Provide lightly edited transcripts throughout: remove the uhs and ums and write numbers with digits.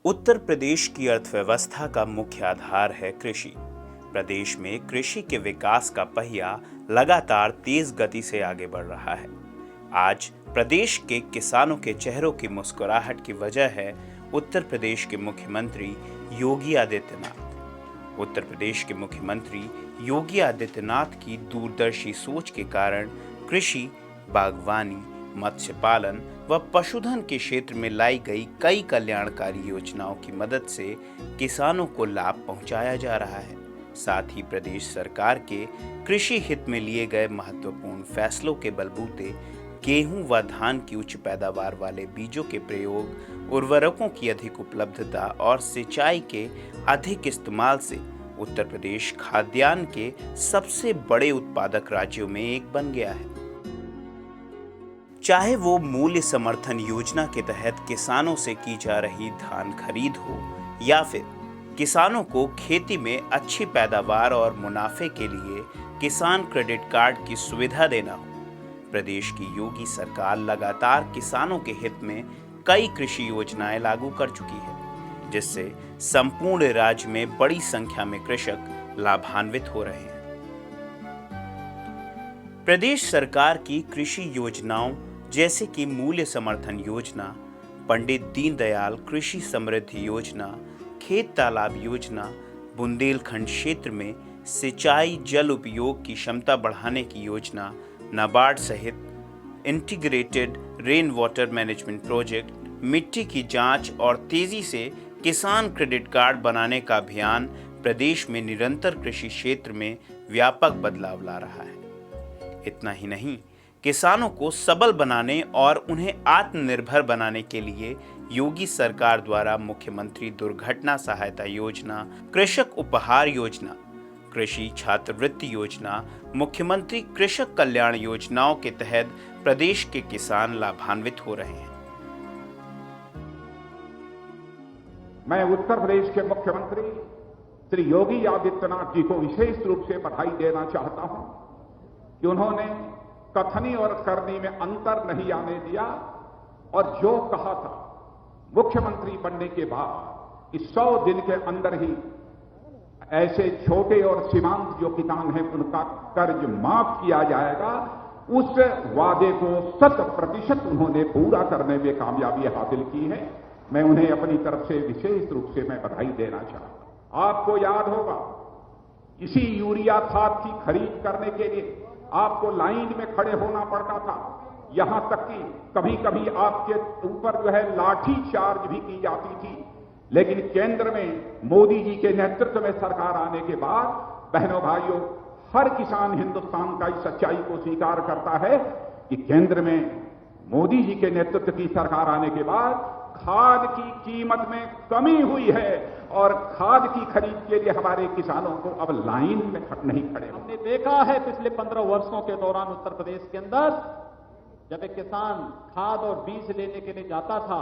उत्तर प्रदेश की अर्थव्यवस्था का मुख्य आधार है कृषि। प्रदेश में कृषि के विकास का पहिया लगातार तेज गति से आगे बढ़ रहा है। आज प्रदेश के किसानों के चेहरों की मुस्कुराहट की वजह है उत्तर प्रदेश के मुख्यमंत्री योगी आदित्यनाथ। उत्तर प्रदेश के मुख्यमंत्री योगी आदित्यनाथ की दूरदर्शी सोच के कारण कृषि, बागवानी, मत्स्य पालन व पशुधन के क्षेत्र में लाई गई कई कल्याणकारी योजनाओं की मदद से किसानों को लाभ पहुंचाया जा रहा है। साथ ही प्रदेश सरकार के कृषि हित में लिए गए महत्वपूर्ण फैसलों के बलबूते गेहूं व धान की उच्च पैदावार वाले बीजों के प्रयोग, उर्वरकों की अधिक उपलब्धता और सिंचाई के अधिक इस्तेमाल से उत्तर प्रदेश खाद्यान्न के सबसे बड़े उत्पादक राज्यों में एक बन गया है। चाहे वो मूल्य समर्थन योजना के तहत किसानों से की जा रही धान खरीद हो या फिर किसानों को खेती में अच्छी पैदावार और मुनाफे के लिए किसान क्रेडिट कार्ड की सुविधा देना हो, प्रदेश की योगी सरकार लगातार किसानों के हित में कई कृषि योजनाएं लागू कर चुकी है, जिससे संपूर्ण राज्य में बड़ी संख्या में कृषक लाभान्वित हो रहे हैं। प्रदेश सरकार की कृषि योजनाओं जैसे कि मूल्य समर्थन योजना, पंडित दीनदयाल कृषि समृद्धि योजना, खेत तालाब योजना, बुंदेलखंड क्षेत्र में सिंचाई जल उपयोग की क्षमता बढ़ाने की योजना, नाबार्ड सहित integrated rain water management project, मिट्टी की जांच और तेजी से किसान क्रेडिट कार्ड बनाने का अभियान प्रदेश में निरंतर कृषि क्षेत्र में व्यापक बदलाव ला रहा है। इतना ही नहीं, किसानों को सबल बनाने और उन्हें आत्मनिर्भर बनाने के लिए योगी सरकार द्वारा मुख्यमंत्री दुर्घटना सहायता योजना, कृषक उपहार योजना, कृषि छात्रवृत्ति योजना, मुख्यमंत्री कृषक कल्याण योजनाओं के तहत प्रदेश के किसान लाभान्वित हो रहे हैं। मैं उत्तर प्रदेश के मुख्यमंत्री श्री योगी आदित्यनाथ जी को विशेष रूप से बधाई देना चाहता हूं कि उन्होंने कथनी और करनी में अंतर नहीं आने दिया और जो कहा था मुख्यमंत्री बनने के बाद कि 100 दिन के अंदर ही ऐसे छोटे और सीमांत जो किसान हैं उनका कर्ज माफ किया जाएगा, उस वादे को 100% उन्होंने पूरा करने में कामयाबी हासिल की है। मैं उन्हें अपनी तरफ से विशेष रूप से मैं बधाई देना चाहता हूं। आपको याद होगा, इसी यूरिया खाद की खरीद करने के लिए आपको लाइन में खड़े होना पड़ता था, यहां तक कि कभी कभी आपके ऊपर जो है लाठी चार्ज भी की जाती थी। लेकिन केंद्र में मोदी जी के नेतृत्व में सरकार आने के बाद बहनों भाइयों, हर किसान हिंदुस्तान का इस सच्चाई को स्वीकार करता है कि केंद्र में मोदी जी के नेतृत्व की सरकार आने के बाद खाद की कीमत में कमी हुई है और खाद की खरीद के लिए हमारे किसानों को अब लाइन में नहीं खड़े। हमने देखा है पिछले 15 वर्षों के दौरान उत्तर प्रदेश के अंदर जब एक किसान खाद और बीज लेने के लिए जाता था,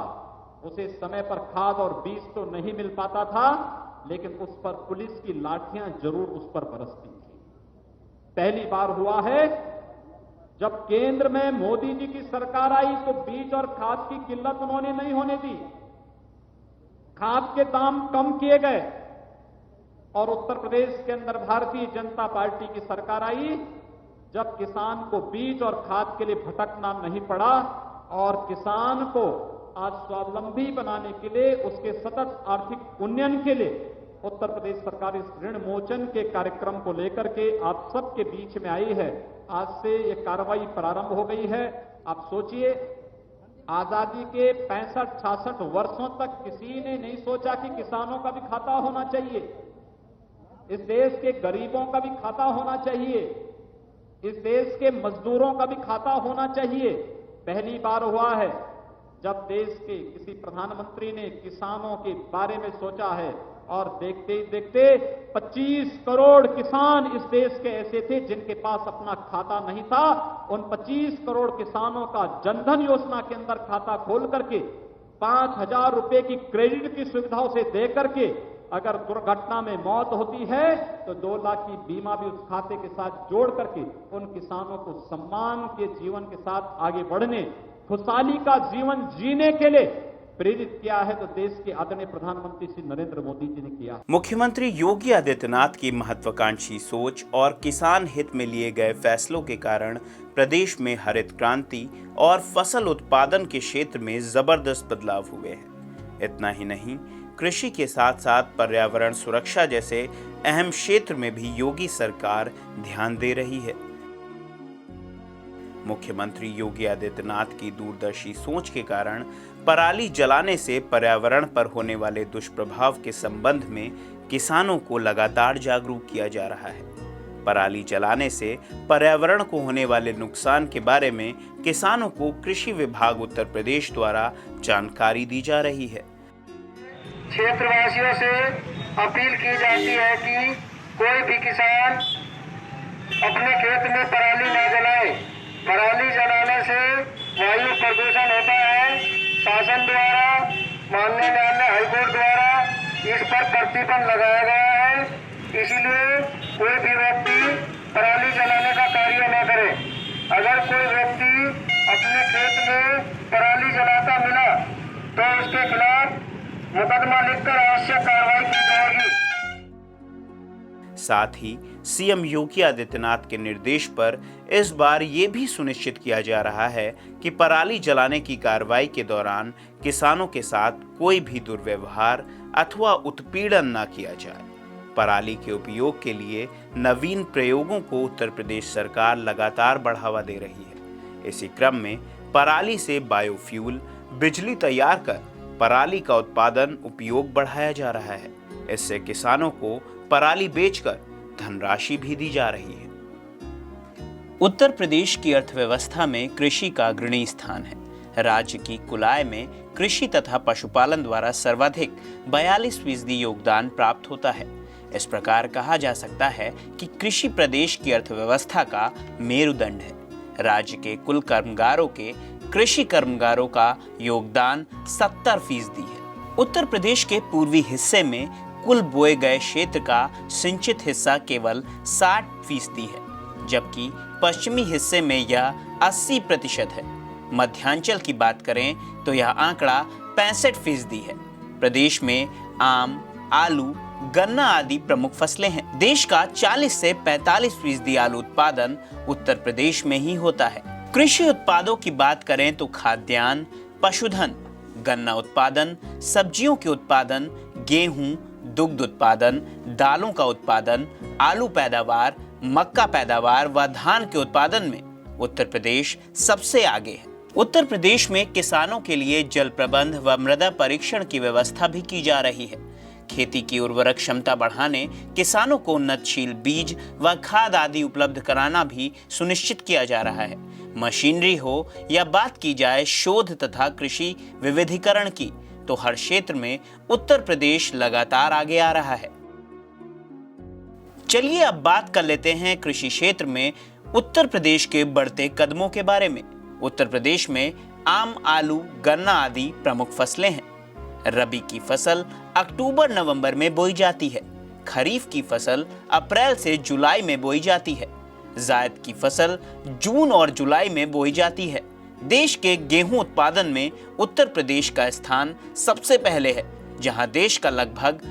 उसे समय पर खाद और बीज तो नहीं मिल पाता था, लेकिन उस पर पुलिस की लाठियां जरूर उस पर बरसती थी। पहली बार हुआ है जब केंद्र में मोदी जी की सरकार आई तो बीज और खाद की किल्लत उन्होंने नहीं होने दी, खाद के दाम कम किए गए और उत्तर प्रदेश के अंदर भारतीय जनता पार्टी की सरकार आई जब किसान को बीज और खाद के लिए भटकना नहीं पड़ा और किसान को आज स्वावलंबी बनाने के लिए, उसके सतत आर्थिक उन्नयन के लिए उत्तर प्रदेश सरकार इस ऋण मोचन के कार्यक्रम को लेकर के आप सबके बीच में आई है। आज से ये कार्रवाई प्रारंभ हो गई है। आप सोचिए, आजादी के 65-66 वर्षों तक किसी ने नहीं सोचा कि किसानों का भी खाता होना चाहिए, इस देश के गरीबों का भी खाता होना चाहिए, इस देश के मजदूरों का भी खाता होना चाहिए। पहली बार हुआ है जब देश के किसी प्रधानमंत्री ने किसानों के बारे में सोचा है और देखते ही देखते 25 करोड़ किसान इस देश के ऐसे थे जिनके पास अपना खाता नहीं था। उन 25 करोड़ किसानों का जनधन योजना के अंदर खाता खोल करके 5,000 रुपए की क्रेडिट की सुविधाओं से दे करके अगर दुर्घटना में मौत होती है तो 2 लाख की बीमा भी उस खाते के साथ जोड़ करके उन किसानों को सम्मान के जीवन के साथ आगे बढ़ने, खुशहाली का जीवन जीने के लिए प्रेरित किया है तो देश के आदरणीय प्रधानमंत्री श्री नरेंद्र मोदी जी ने किया। मुख्यमंत्री योगी आदित्यनाथ की महत्वाकांक्षी सोच और किसान हित में लिए गए फैसलों के कारण प्रदेश में हरित क्रांति और फसल उत्पादन के क्षेत्र में जबरदस्त बदलाव हुए हैं। इतना ही नहीं, कृषि के साथ साथ पर्यावरण सुरक्षा जैसे अहम क्षेत्र में भी योगी सरकार ध्यान दे रही है। मुख्यमंत्री योगी आदित्यनाथ की दूरदर्शी सोच के कारण पराली जलाने से पर्यावरण पर होने वाले दुष्प्रभाव के संबंध में किसानों को लगातार जागरूक किया जा रहा है। पराली जलाने से पर्यावरण को होने वाले नुकसान के बारे में किसानों को कृषि विभाग उत्तर प्रदेश द्वारा जानकारी दी जा रही है। क्षेत्रवासियों से अपील की जाती है कि कोई भी किसान अपने खेत में पराली न जलाए। पराली जलाने से वायु प्रदूषण होता है। शासन द्वारा, माननीय न्यायालय हाईकोर्ट द्वारा इस पर प्रतिबंध लगाया गया है। इसलिए कोई भी व्यक्ति पराली जलाने का कार्य न करे। अगर कोई व्यक्ति अपने खेत में पराली जलाता मिला तो उसके खिलाफ मुकदमा लिखकर आवश्यक कार्रवाई की जाएगी। साथ ही सीएम योगी आदित्यनाथ के निर्देश पर इस बार ये भी सुनिश्चित किया जा रहा है कि पराली जलाने की कार्रवाई के दौरान किसानों के साथ कोई भी दुर्व्यवहार अथवा उत्पीड़न न किया जाए। पराली के उपयोग के लिए नवीन प्रयोगों को उत्तर प्रदेश सरकार लगातार बढ़ावा दे रही है। इसी क्रम में पराली से बायोफ्यूल, बिजली तैयार कर पराली का उत्पादन उपयोग बढ़ाया जा रहा है। इससे किसानों को पराली बेचकर धनराशि भी दी जा रही है। उत्तर प्रदेश की अर्थव्यवस्था में कृषि का अग्रणी स्थान है। राज्य की कुल आय में कृषि तथा पशुपालन द्वारा सर्वाधिक 42% योगदान प्राप्त होता है। इस प्रकार कहा जा सकता है कि कृषि प्रदेश की अर्थव्यवस्था का मेरुदंड है। राज्य के कुल कर्मगारों के कृषि कर्मगारों का योगदान 70% है। उत्तर प्रदेश के पूर्वी हिस्से में कुल बोए गए क्षेत्र का सिंचित हिस्सा केवल 60% है, जबकि पश्चिमी हिस्से में यह 80% है। मध्यांचल की बात करें तो यह आंकड़ा 65% है। प्रदेश में आम, आलू, गन्ना आदि प्रमुख फसलें हैं। देश का 40 से 45% आलू उत्पादन उत्तर प्रदेश में ही होता है। कृषि उत्पादों की बात करें तो खाद्यान्न, पशुधन, गन्ना उत्पादन, सब्जियों के उत्पादन, गेहूं, दुग्ध उत्पादन, दालों का उत्पादन, आलू पैदावार, मक्का पैदावार व धान के उत्पादन में उत्तर प्रदेश सबसे आगे है। उत्तर प्रदेश में किसानों के लिए जल प्रबंध व मृदा परीक्षण की व्यवस्था भी की जा रही है। खेती की उर्वरक क्षमता बढ़ाने, किसानों को उन्नतशील बीज व खाद आदि उपलब्ध कराना भी सुनिश्चित किया जा रहा है। मशीनरी हो या बात की जाए शोध तथा कृषि विविधीकरण की, तो हर क्षेत्र में उत्तर प्रदेश लगातार आगे आ रहा है। चलिए अब बात कर लेते हैं कृषि क्षेत्र में उत्तर प्रदेश के बढ़ते कदमों के बारे में। उत्तर प्रदेश में आम, आलू, गन्ना आदि प्रमुख फसलें हैं। रबी की फसल अक्टूबर-नवंबर में बोई जाती है। खरीफ की फसल अप्रैल से जुलाई में बोई जाती है। जायद की फसल जून और जुलाई में बोई जाती है। देश के गेहूं उत्पादन में उत्तर प्रदेश का स्थान सबसे पहले है, जहां देश का लगभग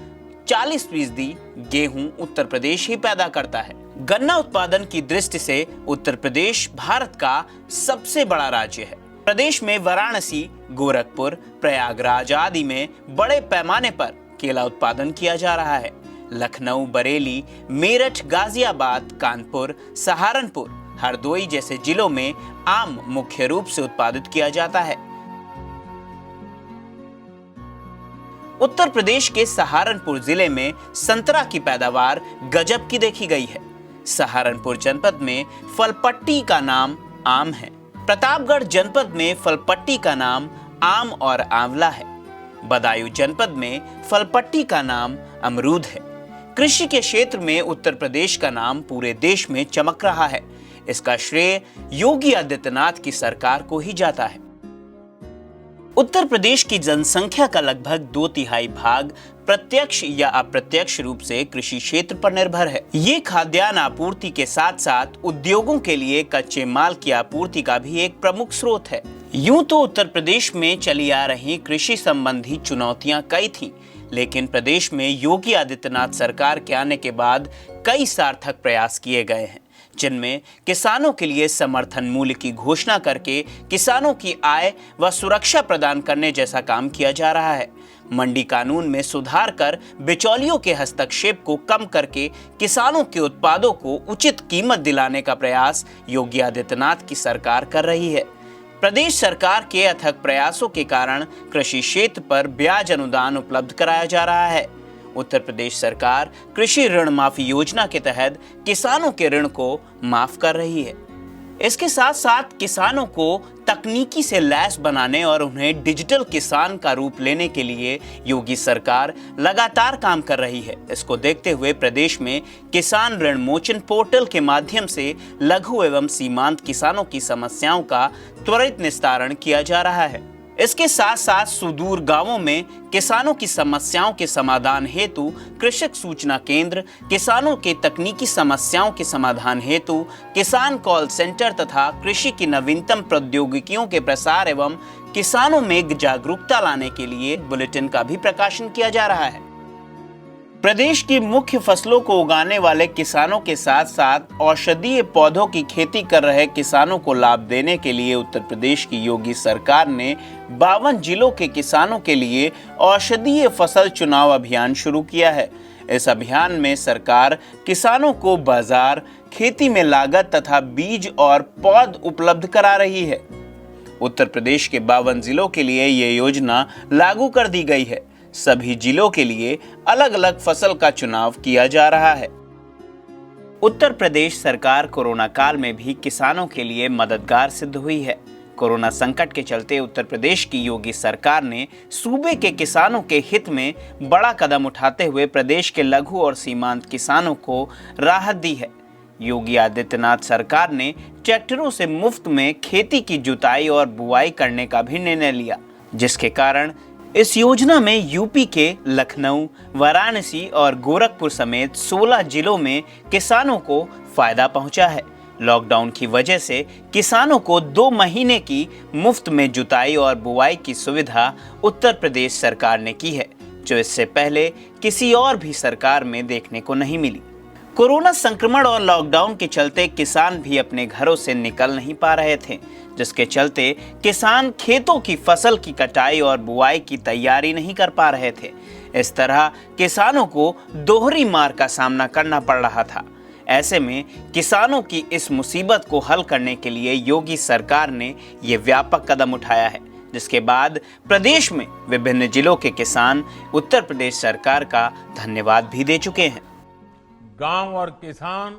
40% गेहूं उत्तर प्रदेश ही पैदा करता है। गन्ना उत्पादन की दृष्टि से उत्तर प्रदेश भारत का सबसे बड़ा राज्य है। प्रदेश में वाराणसी, गोरखपुर, प्रयागराज आदि में बड़े पैमाने पर केला उत्पादन किया जा रहा है। लखनऊ, बरेली, मेरठ, गाजियाबाद, कानपुर, सहारनपुर, हरदोई जैसे जिलों में आम मुख्य रूप से उत्पादित किया जाता है। उत्तर प्रदेश के सहारनपुर जिले में संतरा की पैदावार गजब की देखी गई है। सहारनपुर जनपद में फलपट्टी का नाम आम है। प्रतापगढ़ जनपद में फलपट्टी का नाम आम और आंवला है। बदायूं जनपद में फलपट्टी का नाम अमरूद है। कृषि के क्षेत्र में उत्तर प्रदेश का नाम पूरे देश में चमक रहा है। इसका श्रेय योगी आदित्यनाथ की सरकार को ही जाता है। उत्तर प्रदेश की जनसंख्या का लगभग 2/3 भाग प्रत्यक्ष या अप्रत्यक्ष रूप से कृषि क्षेत्र पर निर्भर है। ये खाद्यान्न आपूर्ति के साथ साथ उद्योगों के लिए कच्चे माल की आपूर्ति का भी एक प्रमुख स्रोत है। यूं तो उत्तर प्रदेश में चली आ रही कृषि संबंधी चुनौतियां कई थीं, लेकिन प्रदेश में योगी आदित्यनाथ सरकार के आने के बाद कई सार्थक प्रयास किए गए हैं, जिनमें किसानों के लिए समर्थन मूल्य की घोषणा करके किसानों की आय व सुरक्षा प्रदान करने जैसा काम किया जा रहा है। मंडी कानून में सुधार कर बिचौलियों के हस्तक्षेप को कम करके किसानों के उत्पादों को उचित कीमत दिलाने का प्रयास योगी आदित्यनाथ की सरकार कर रही है। प्रदेश सरकार के अथक प्रयासों के कारण कृषि क्षेत्र पर ब्याज अनुदान उपलब्ध कराया जा रहा है। उत्तर प्रदेश सरकार कृषि ऋण माफी योजना के तहत किसानों के ऋण को माफ कर रही है। इसके साथ साथ किसानों को तकनीकी से लैस बनाने और उन्हें डिजिटल किसान का रूप लेने के लिए योगी सरकार लगातार काम कर रही है। इसको देखते हुए प्रदेश में किसान ऋण मोचन पोर्टल के माध्यम से लघु एवं सीमांत किसानों की समस्याओं का त्वरित निस्तारण किया जा रहा है। इसके साथ साथ सुदूर गांवों में किसानों की समस्याओं के समाधान हेतु कृषक सूचना केंद्र, किसानों के तकनीकी समस्याओं के समाधान हेतु किसान कॉल सेंटर तथा कृषि की नवीनतम प्रौद्योगिकियों के प्रसार एवं किसानों में जागरूकता लाने के लिए बुलेटिन का भी प्रकाशन किया जा रहा है। प्रदेश की मुख्य फसलों को उगाने वाले किसानों के साथ साथ औषधीय पौधों की खेती कर रहे किसानों को लाभ देने के लिए उत्तर प्रदेश की योगी सरकार ने 52 जिलों के किसानों के लिए औषधीय फसल चुनाव अभियान शुरू किया है। इस अभियान में सरकार किसानों को बाजार, खेती में लागत तथा बीज और पौध उपलब्ध करा रही है। उत्तर प्रदेश के 52 जिलों के लिए ये योजना लागू कर दी गई है। सभी जिलों के लिए अलग अलग फसल का चुनाव किया जा रहा है। उत्तर प्रदेश सरकार कोरोना काल में भी किसानों के लिए मददगार सिद्ध हुई है। कोरोना संकट के चलते उत्तर प्रदेश की योगी सरकार ने सूबे के किसानों के हित में बड़ा कदम उठाते हुए प्रदेश के लघु और सीमांत किसानों को राहत दी है। योगी आदित्यनाथ सरकार ने ट्रैक्टरों से मुफ्त में खेती की जुताई और बुआई करने का भी निर्णय लिया, जिसके कारण इस योजना में यूपी के लखनऊ, वाराणसी और गोरखपुर समेत 16 जिलों में किसानों को फायदा पहुंचा है। लॉकडाउन की वजह से किसानों को 2 महीने की मुफ्त में जुताई और बुआई की सुविधा उत्तर प्रदेश सरकार ने की है, जो इससे पहले किसी और भी सरकार में देखने को नहीं मिली। कोरोना संक्रमण और लॉकडाउन के चलते किसान भी अपने घरों से निकल नहीं पा रहे थे, जिसके चलते किसान खेतों की फसल की कटाई और बुआई की तैयारी नहीं कर पा रहे थे। इस तरह किसानों को दोहरी मार का सामना करना पड़ रहा था। ऐसे में किसानों की इस मुसीबत को हल करने के लिए योगी सरकार ने ये व्यापक कदम उठाया है, जिसके बाद प्रदेश में विभिन्न जिलों के किसान उत्तर प्रदेश सरकार का धन्यवाद भी दे चुके हैं। गांव और किसान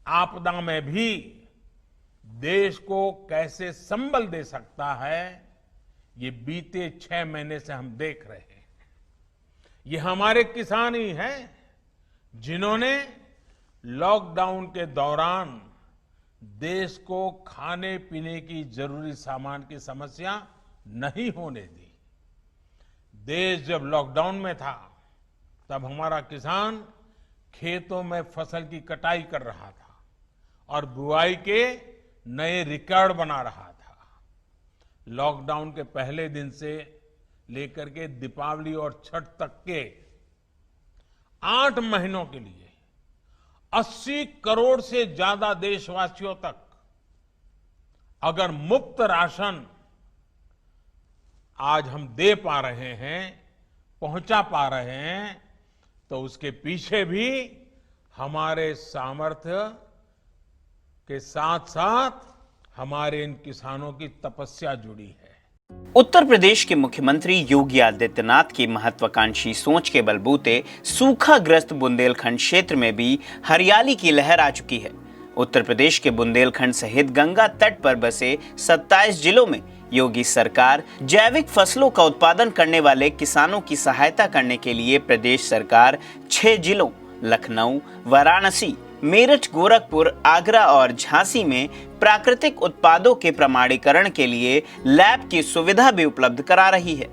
आपदा में भी देश को कैसे संबल दे सकता है, ये बीते 6 महीने से हम देख रहे हैं। ये हमारे किसान ही हैं जिन्होंने लॉकडाउन के दौरान देश को खाने पीने की जरूरी सामान की समस्या नहीं होने दी। देश जब लॉकडाउन में था तब हमारा किसान खेतों में फसल की कटाई कर रहा था और बुआई के नए रिकॉर्ड बना रहा था। लॉकडाउन के पहले दिन से लेकर के दीपावली और छठ तक के 8 महीनों के लिए 80 करोड़ से ज्यादा देशवासियों तक अगर मुफ्त राशन आज हम दे पा रहे हैं, पहुंचा पा रहे हैं, तो उसके पीछे भी हमारे सामर्थ्य के साथ साथ हमारे इन किसानों की तपस्या जुड़ी है। उत्तर प्रदेश के मुख्यमंत्री योगी आदित्यनाथ की महत्वाकांक्षी सोच के बलबूते सूखाग्रस्त बुंदेलखंड क्षेत्र में भी हरियाली की लहर आ चुकी है। उत्तर प्रदेश के बुंदेलखंड सहित गंगा तट पर बसे 27 जिलों में योगी सरकार जैविक फसलों का उत्पादन करने वाले किसानों की सहायता करने के लिए प्रदेश सरकार 6 जिलों लखनऊ, वाराणसी, मेरठ, गोरखपुर, आगरा और झांसी में प्राकृतिक उत्पादों के प्रमाणीकरण के लिए लैब की सुविधा भी उपलब्ध करा रही है।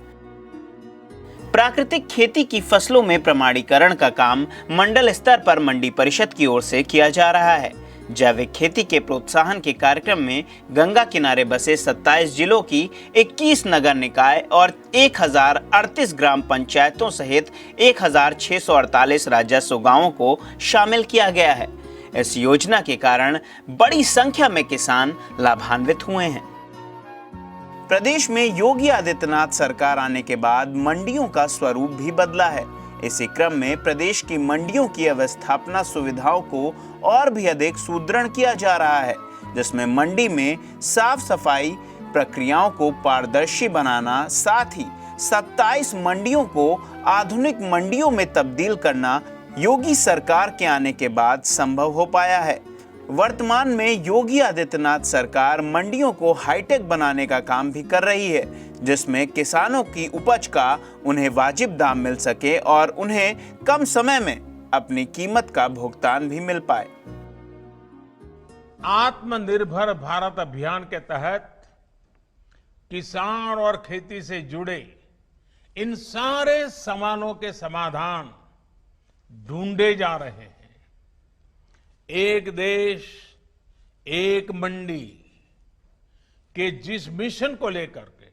प्राकृतिक खेती की फसलों में प्रमाणीकरण का काम मंडल स्तर पर मंडी परिषद की ओर से किया जा रहा है, जैविक खेती के प्रोत्साहन के कार्यक्रम में गंगा किनारे बसे 27 जिलों की 21 नगर निकाय और 1038 ग्राम पंचायतों सहित 1648 राजस्व गांवों को शामिल किया गया है। इस योजना के कारण बड़ी संख्या में किसान लाभान्वित हुए हैं। प्रदेश में योगी आदित्यनाथ सरकार आने के बाद मंडियों का स्वरूप भी बदला है। इसी क्रम में प्रदेश की मंडियों की अवस्थापना सुविधाओं को और भी अधिक सुदृढ़ किया जा रहा है, जिसमें मंडी में साफ सफाई प्रक्रियाओं को पारदर्शी बनाना, साथ ही 27 मंडियों को आधुनिक मंडियों में तब्दील करना योगी सरकार के आने के बाद संभव हो पाया है। वर्तमान में योगी आदित्यनाथ सरकार मंडियों को हाईटेक बनाने का काम भी कर रही है, जिसमें किसानों की उपज का उन्हें वाजिब दाम मिल सके और उन्हें कम समय में अपनी कीमत का भुगतान भी मिल पाए। आत्मनिर्भर भारत अभियान के तहत किसान और खेती से जुड़े इन सारे सवालों के समाधान ढूंढे जा रहे हैं। एक देश एक मंडी के जिस मिशन को लेकर के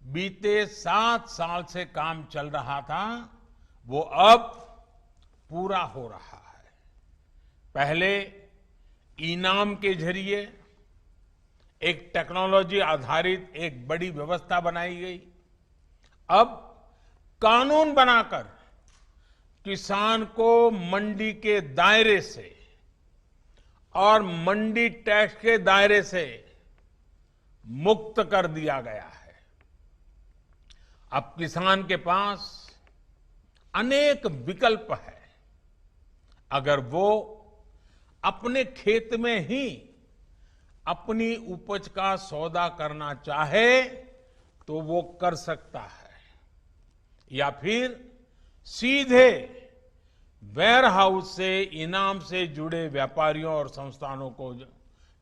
बीते 7 साल से काम चल रहा था, वो अब पूरा हो रहा है। पहले इनाम के जरिए एक टेक्नोलॉजी आधारित एक बड़ी व्यवस्था बनाई गई। अब कानून बनाकर किसान को मंडी के दायरे से और मंडी टैक्स के दायरे से मुक्त कर दिया गया है। अब किसान के पास अनेक विकल्प है। अगर वो अपने खेत में ही अपनी उपज का सौदा करना चाहे तो वो कर सकता है, या फिर सीधे वेयर हाउस से इनाम से जुड़े व्यापारियों और संस्थानों को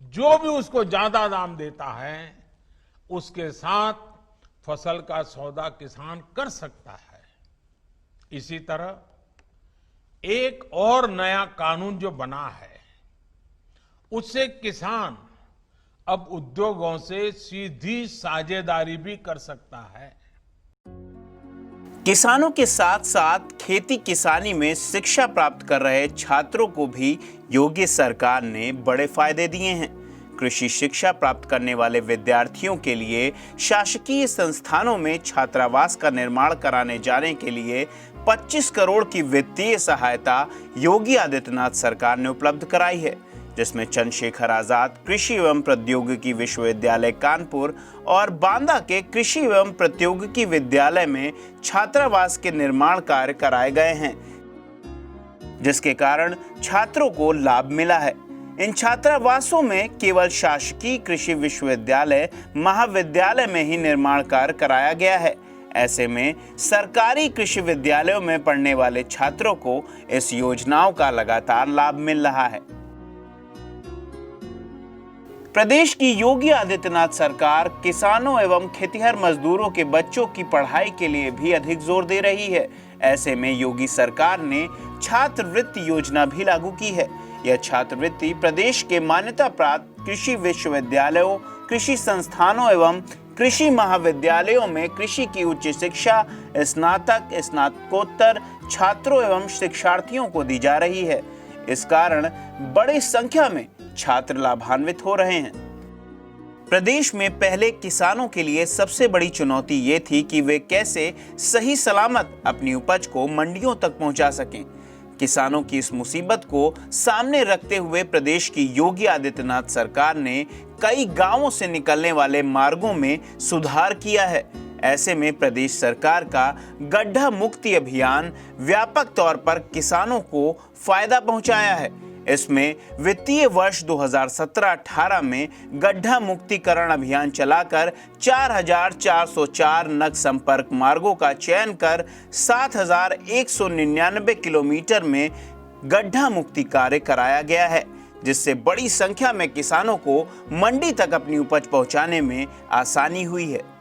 जो भी उसको ज्यादा दाम देता है उसके साथ फसल का सौदा किसान कर सकता है। इसी तरह एक और नया कानून जो बना है उससे किसान अब उद्योगों से सीधी साझेदारी भी कर सकता है। किसानों के साथ साथ खेती किसानी में शिक्षा प्राप्त कर रहे छात्रों को भी योगी सरकार ने बड़े फायदे दिए हैं। कृषि शिक्षा प्राप्त करने वाले विद्यार्थियों के लिए शासकीय संस्थानों में छात्रावास का निर्माण कराने जाने के लिए 25 करोड़ की वित्तीय सहायता योगी आदित्यनाथ सरकार ने उपलब्ध कराई है, जिसमें चंद्रशेखर आजाद कृषि एवं प्रौद्योगिकी विश्वविद्यालय कानपुर और बांदा के कृषि एवं प्रौद्योगिकी विद्यालय में छात्रावास के निर्माण कार्य कराए गए हैं, जिसके कारण छात्रों को लाभ मिला है। इन छात्रावासों में केवल शासकीय कृषि विश्वविद्यालय महाविद्यालय में ही निर्माण कार्य कराया गया है। ऐसे में सरकारी कृषि विद्यालयों में पढ़ने वाले छात्रों को इस योजनाओं का लगातार लाभ मिल रहा है। प्रदेश की योगी आदित्यनाथ सरकार किसानों एवं खेतिहर मजदूरों के बच्चों की पढ़ाई के लिए भी अधिक जोर दे रही है। ऐसे में योगी सरकार ने छात्रवृत्ति योजना भी लागू की है। यह छात्रवृत्ति प्रदेश के मान्यता प्राप्त कृषि विश्वविद्यालयों, कृषि संस्थानों एवं कृषि महाविद्यालयों में कृषि की उच्च शिक्षा, स्नातक, स्नातकोत्तर छात्रों एवं शिक्षार्थियों को दी जा रही है। इस कारण बड़ी संख्या में छात्र लाभान्वित हो रहे हैं। प्रदेश में पहले किसानों के लिए सबसे बड़ी चुनौती ये थी कि वे कैसे सही सलामत अपनी उपज को मंडियों तक पहुंचा सकें। किसानों की इस मुसीबत को सामने रखते हुए प्रदेश की योगी आदित्यनाथ सरकार ने कई गांवों से निकलने वाले मार्गों में सुधार किया है। ऐसे में प्रदेश सरकार का गड्ढा मुक्ति अभियान व्यापक तौर पर किसानों को फायदा पहुंचाया है। इसमें वित्तीय वर्ष 2017-18 में गड्ढा मुक्तिकरण अभियान चलाकर 4,404 नग संपर्क मार्गों का चयन कर 7,199 किलोमीटर में गड्ढा मुक्ति कार्य कराया गया है, जिससे बड़ी संख्या में किसानों को मंडी तक अपनी उपज पहुंचाने में आसानी हुई है।